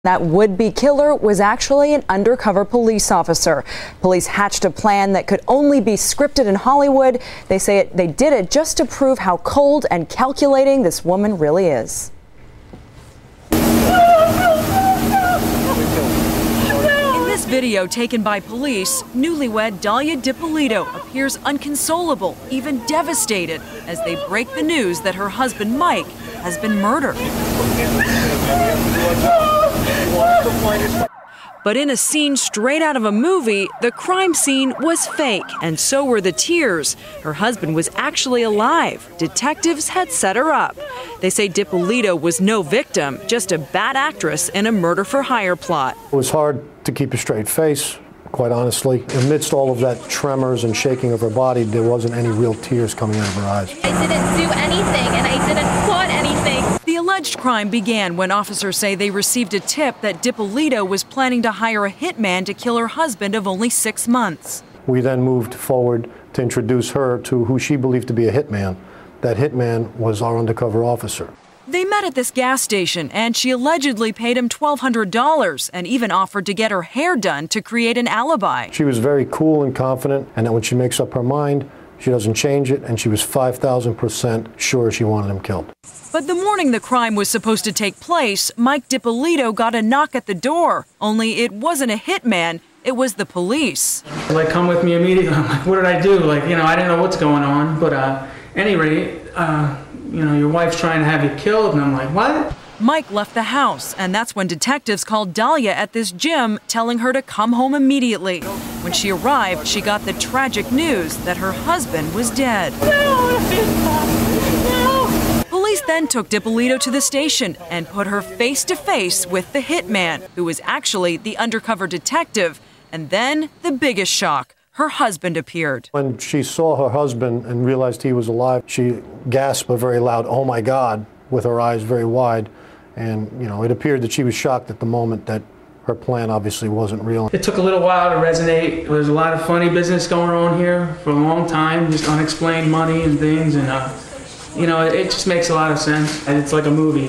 That would-be killer was actually an undercover police officer. Police hatched a plan that could only be scripted in Hollywood. They say they did it just to prove how cold and calculating this woman really is. In this video taken by police, newlywed Dalia Dippolito appears inconsolable, even devastated, as they break the news that her husband Mike has been murdered. But in a scene straight out of a movie, the crime scene was fake, and so were the tears. Her husband was actually alive. Detectives had set her up. They say Dippolito was no victim, just a bad actress in a murder-for-hire plot. It was hard to keep a straight face, quite honestly. Amidst all of that tremors and shaking of her body, there wasn't any real tears coming out of her eyes. I didn't do anything, and I didn't plot anything. The alleged crime began when officers say they received a tip that Dippolito was planning to hire a hitman to kill her husband of only 6 months. We then moved forward to introduce her to who she believed to be a hitman. That hitman was our undercover officer. They met at this gas station, and she allegedly paid him $1,200 and even offered to get her hair done to create an alibi. She was very cool and confident, and that when she makes up her mind, she doesn't change it, and she was 5,000% sure she wanted him killed. But the morning the crime was supposed to take place, Mike Dippolito got a knock at the door. Only it wasn't a hitman, it was the police. Like, come with me immediately. I'm like, what did I do? Like, I didn't know what's going on. But anyway, your wife's trying to have you killed. And I'm like, what? Mike left the house, and that's when detectives called Dalia at this gym, telling her to come home immediately. When she arrived, she got the tragic news that her husband was dead. No. Police then took Dippolito to the station and put her face to face with the hitman, who was actually the undercover detective. And then the biggest shock. Her husband appeared. When she saw her husband and realized he was alive, she gasped a very loud, "Oh my God," with her eyes very wide. And, it appeared that she was shocked at the moment that her plan obviously wasn't real. It took a little while to resonate. There was a lot of funny business going on here for a long time, just unexplained money and things. And, it just makes a lot of sense. And it's like a movie,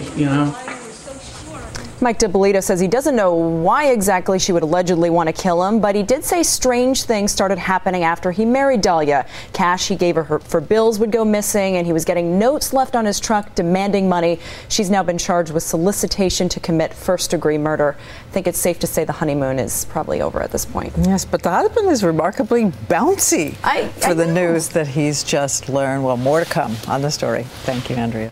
Mike Dippolito says he doesn't know why exactly she would allegedly want to kill him, but he did say strange things started happening after he married Dalia. Cash he gave her for bills would go missing, and he was getting notes left on his truck demanding money. She's now been charged with solicitation to commit first-degree murder. I think it's safe to say the honeymoon is probably over at this point. Yes, but the husband is remarkably bouncy for the news that he's just learned. Well, more to come on the story. Thank you, Andrea.